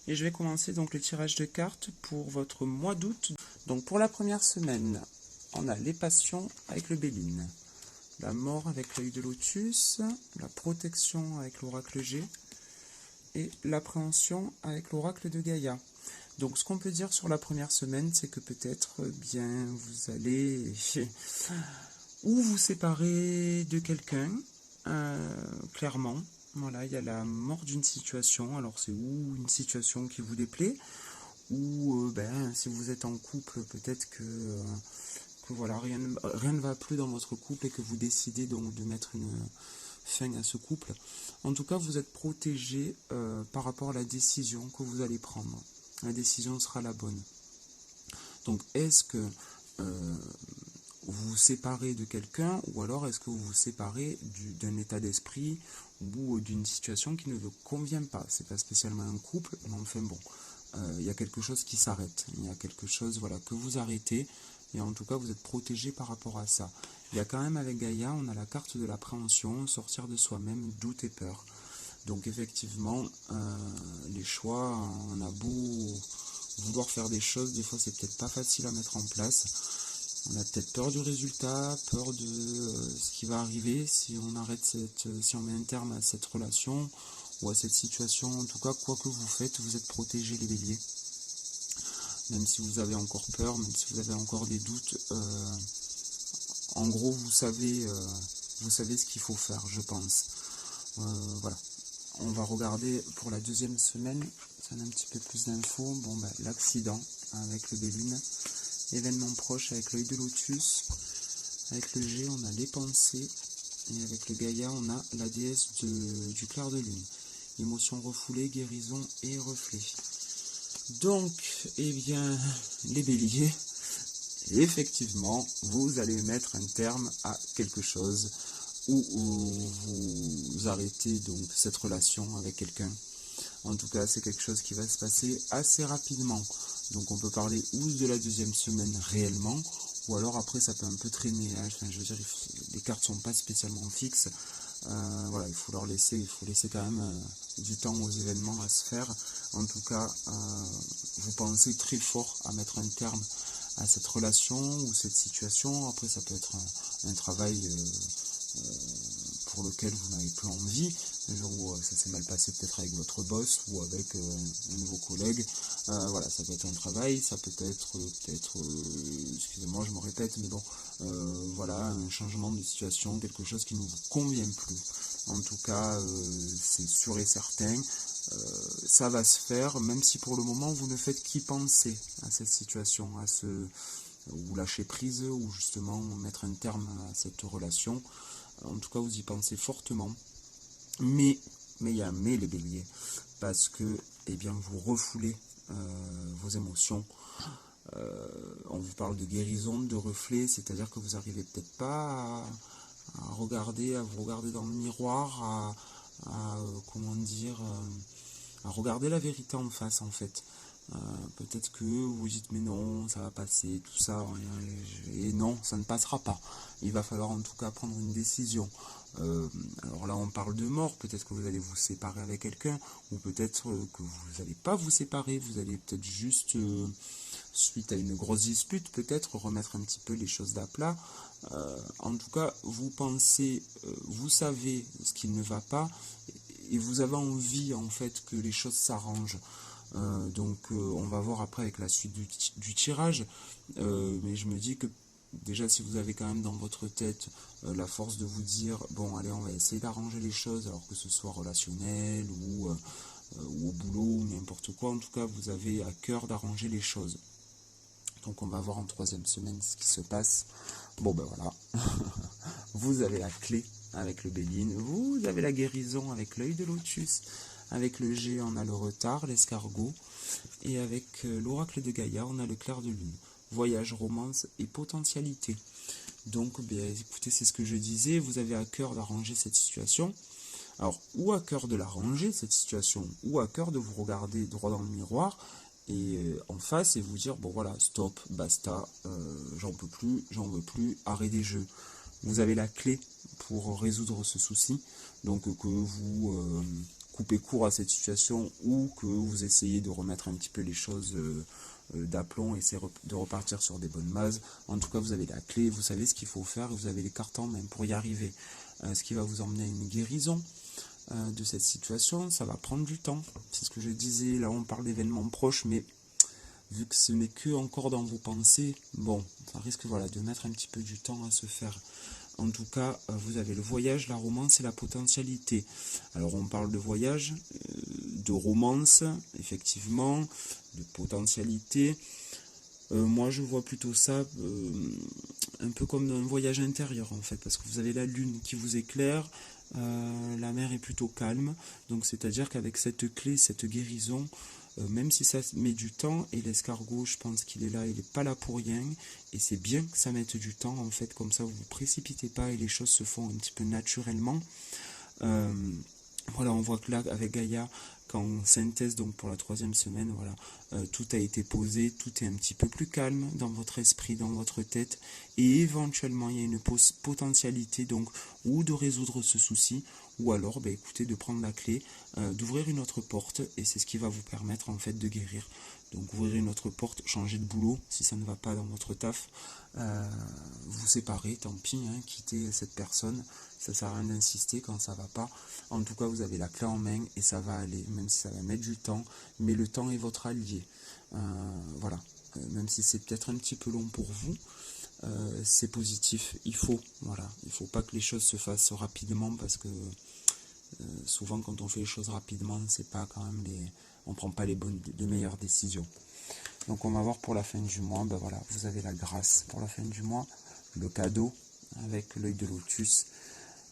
Et je vais commencer donc le tirage de cartes pour votre mois d'août. Donc pour la première semaine, on a les passions avec le Béline, la mort avec l'œil de lotus, la protection avec l'oracle G et l'appréhension avec l'oracle de Gaïa. Donc ce qu'on peut dire sur la première semaine, c'est que peut-être bien vous allez ou vous séparer de quelqu'un, clairement. Voilà, il y a la mort d'une situation. Alors c'est ou une situation qui vous déplaît, ou si vous êtes en couple, peut-être que voilà, rien ne va plus dans votre couple et que vous décidez donc de mettre une fin à ce couple. En tout cas, vous êtes protégé par rapport à la décision que vous allez prendre. La décision sera la bonne. Donc, est-ce que vous vous séparez de quelqu'un, ou alors est-ce que vous vous séparez d'un état d'esprit ou d'une situation qui ne vous convient pas? C'est pas spécialement un couple, mais enfin bon, il y a quelque chose qui s'arrête. Il y a quelque chose, voilà, que vous arrêtez, et en tout cas, vous êtes protégé par rapport à ça. Il y a quand même, avec Gaïa, on a la carte de l'appréhension, sortir de soi-même, doute et peur. Donc effectivement, les choix, on a beau vouloir faire des choses, des fois c'est peut-être pas facile à mettre en place. On a peut-être peur du résultat, peur de ce qui va arriver si on arrête si on met un terme à cette relation ou à cette situation. En tout cas, quoi que vous faites, vous êtes protégés, les béliers. Même si vous avez encore peur, même si vous avez encore des doutes, en gros, vous savez ce qu'il faut faire, je pense. Voilà. On va regarder pour la deuxième semaine, ça donne un petit peu plus d'infos. Bon, l'accident avec le Béline, événement proche avec l'œil de lotus, avec le G, on a les pensées, et avec le Gaïa, on a la déesse du clair de lune. Émotions refoulées, guérison et reflet. Donc, eh bien, les béliers, effectivement, vous allez mettre un terme à quelque chose, ou vous arrêtez donc cette relation avec quelqu'un. En tout cas, c'est quelque chose qui va se passer assez rapidement. Donc on peut parler ou de la deuxième semaine réellement, ou alors après ça peut un peu traîner. Enfin, je veux dire, les cartes sont pas spécialement fixes. Voilà, il faut laisser quand même du temps aux événements à se faire. En tout cas, vous pensez très fort à mettre un terme à cette relation ou cette situation. Après, ça peut être un travail pour lequel vous n'avez plus envie, un jour où ça s'est mal passé peut-être avec votre boss ou avec un nouveau collègue. Voilà, ça peut être un travail, ça peut être excusez-moi, je me répète, mais bon, voilà, un changement de situation, quelque chose qui ne vous convient plus. En tout cas, c'est sûr et certain, ça va se faire, même si pour le moment vous ne faites qu'y penser à cette situation, ou lâcher prise, ou justement mettre un terme à cette relation. En tout cas, vous y pensez fortement. Mais il y a un mais, les béliers, parce que eh bien, vous refoulez vos émotions. On vous parle de guérison, de reflet, c'est-à-dire que vous n'arrivez peut-être pas à vous regarder dans le miroir, comment dire, à regarder la vérité en face, en fait. Peut-être que vous vous dites mais non, ça va passer, tout ça, et non, ça ne passera pas. Il va falloir en tout cas prendre une décision. Alors là on parle de mort, peut-être que vous allez vous séparer avec quelqu'un, ou peut-être que vous n'allez pas vous séparer, vous allez peut-être juste, suite à une grosse dispute, peut-être remettre un petit peu les choses d'aplat. En tout cas, vous pensez, vous savez ce qui ne va pas, et vous avez envie en fait que les choses s'arrangent. Donc on va voir après avec la suite du tirage, mais je me dis que déjà si vous avez quand même dans votre tête la force de vous dire bon allez on va essayer d'arranger les choses, alors que ce soit relationnel ou au boulot ou n'importe quoi, en tout cas vous avez à cœur d'arranger les choses. Donc on va voir en troisième semaine ce qui se passe. Bon ben voilà, vous avez la clé avec le Béline, vous avez la guérison avec l'œil de lotus, avec le G on a le retard, l'escargot, et avec l'oracle de Gaïa on a le clair de lune. Voyage, romance et potentialité. Donc écoutez, c'est ce que je disais, vous avez à cœur d'arranger cette situation. Alors, ou à cœur de l'arranger cette situation, ou à cœur de vous regarder droit dans le miroir et en face et vous dire bon voilà, stop, basta, j'en peux plus, j'en veux plus, arrêt des jeux. Vous avez la clé pour résoudre ce souci, donc que vous couper court à cette situation ou que vous essayez de remettre un petit peu les choses d'aplomb, essayer de repartir sur des bonnes bases. En tout cas, vous avez la clé, vous savez ce qu'il faut faire, vous avez les cartes en main pour y arriver. Ce qui va vous emmener à une guérison de cette situation, ça va prendre du temps. C'est ce que je disais, là on parle d'événements proches, mais vu que ce n'est que encore dans vos pensées, bon, ça risque voilà, de mettre un petit peu du temps à se faire. En tout cas, vous avez le voyage, la romance et la potentialité. Alors on parle de voyage, de romance, effectivement, de potentialité. Moi je vois plutôt ça un peu comme un voyage intérieur en fait, parce que vous avez la lune qui vous éclaire, la mer est plutôt calme, donc c'est-à-dire qu'avec cette clé, cette guérison, même si ça met du temps, et l'escargot, je pense qu'il est là, il n'est pas là pour rien, et c'est bien que ça mette du temps, en fait, comme ça vous ne vous précipitez pas et les choses se font un petit peu naturellement. Voilà, on voit que là, avec Gaïa, qu'en synthèse, donc pour la 3e semaine, voilà, tout a été posé, tout est un petit peu plus calme dans votre esprit, dans votre tête, et éventuellement, il y a une potentialité, donc, ou de résoudre ce souci, ou alors, bah, écoutez, de prendre la clé, d'ouvrir une autre porte, et c'est ce qui va vous permettre, en fait, de guérir. Donc, ouvrir une autre porte, changer de boulot, si ça ne va pas dans votre taf, vous séparer, tant pis, hein, quitter cette personne, ça sert à rien d'insister quand ça va pas. En tout cas, vous avez la clé en main et ça va aller, même si ça va mettre du temps, mais le temps est votre allié. Voilà, même si c'est peut-être un petit peu long pour vous, c'est positif. Il faut pas que les choses se fassent rapidement parce que souvent quand on fait les choses rapidement, c'est pas quand même on prend pas les meilleures décisions. Donc on va voir pour la fin du mois, ben voilà, vous avez la grâce pour la fin du mois, le cadeau avec l'œil de lotus,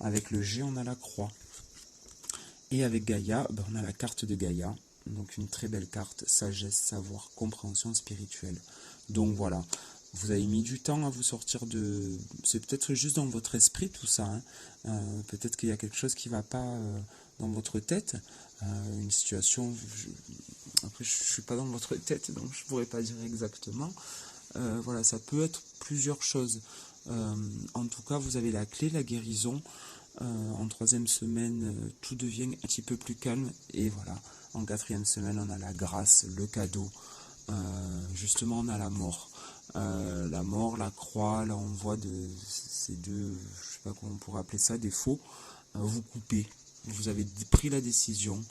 avec le G on a la croix, et avec Gaïa, ben on a la carte de Gaïa, donc une très belle carte, sagesse, savoir, compréhension spirituelle. Donc voilà, vous avez mis du temps à vous sortir de... C'est peut-être juste dans votre esprit tout ça, hein. Peut-être qu'il y a quelque chose qui ne va pas dans votre tête, une situation... Après, je ne suis pas dans votre tête, donc je ne pourrais pas dire exactement. Voilà, ça peut être plusieurs choses. En tout cas, vous avez la clé, la guérison. En 3e semaine, tout devient un petit peu plus calme. Et voilà, en 4e semaine, on a la grâce, le cadeau. Justement, on a la mort. La mort, la croix, là on voit ces deux, je sais pas comment on pourrait appeler ça, des faux. Vous coupez. Vous avez pris la décision.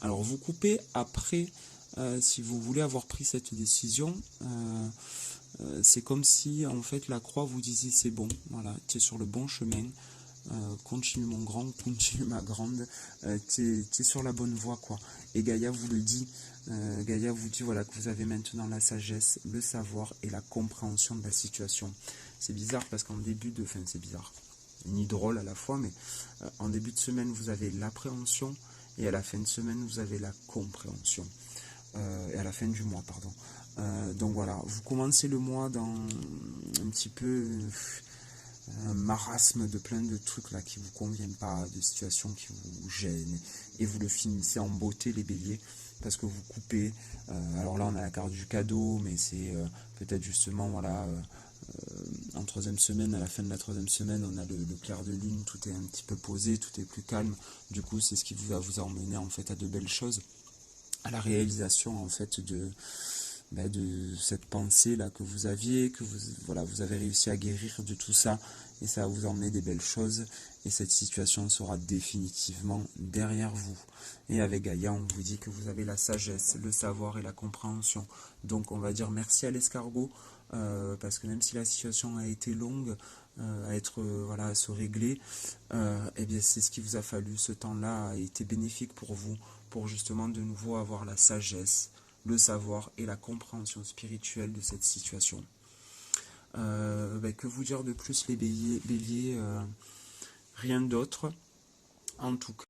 Alors vous coupez après, si vous voulez avoir pris cette décision, c'est comme si en fait la croix vous disait c'est bon, voilà, tu es sur le bon chemin, continue mon grand, continue ma grande, tu es sur la bonne voie quoi. Et Gaïa vous le dit, Gaïa vous dit voilà que vous avez maintenant la sagesse, le savoir et la compréhension de la situation. C'est bizarre parce qu'en début de, c'est bizarre, ni drôle à la fois, mais en début de semaine vous avez l'appréhension. Et à la fin de semaine, vous avez la compréhension. Et à la fin du mois, pardon. Donc voilà, vous commencez le mois dans un petit peu un marasme de plein de trucs là qui vous conviennent pas, de situations qui vous gênent. Et vous le finissez en beauté, les béliers, parce que vous coupez. Alors là, on a la carte du cadeau, mais c'est peut-être justement, voilà... en 3e semaine, à la fin de la 3e semaine, on a le clair de lune, tout est un petit peu posé, tout est plus calme. Du coup, c'est ce qui va vous emmener en fait à de belles choses, à la réalisation en fait de cette pensée là que vous aviez, que vous avez réussi à guérir de tout ça, et ça va vous emmener des belles choses, et cette situation sera définitivement derrière vous. Et avec Gaïa, on vous dit que vous avez la sagesse, le savoir et la compréhension. Donc on va dire merci à l'escargot, parce que même si la situation a été longue à être voilà, à se régler, eh bien c'est ce qui vous a fallu. Ce temps-là a été bénéfique pour vous, pour justement de nouveau avoir la sagesse, le savoir et la compréhension spirituelle de cette situation. Que vous dire de plus les béliers, rien d'autre. En tout cas,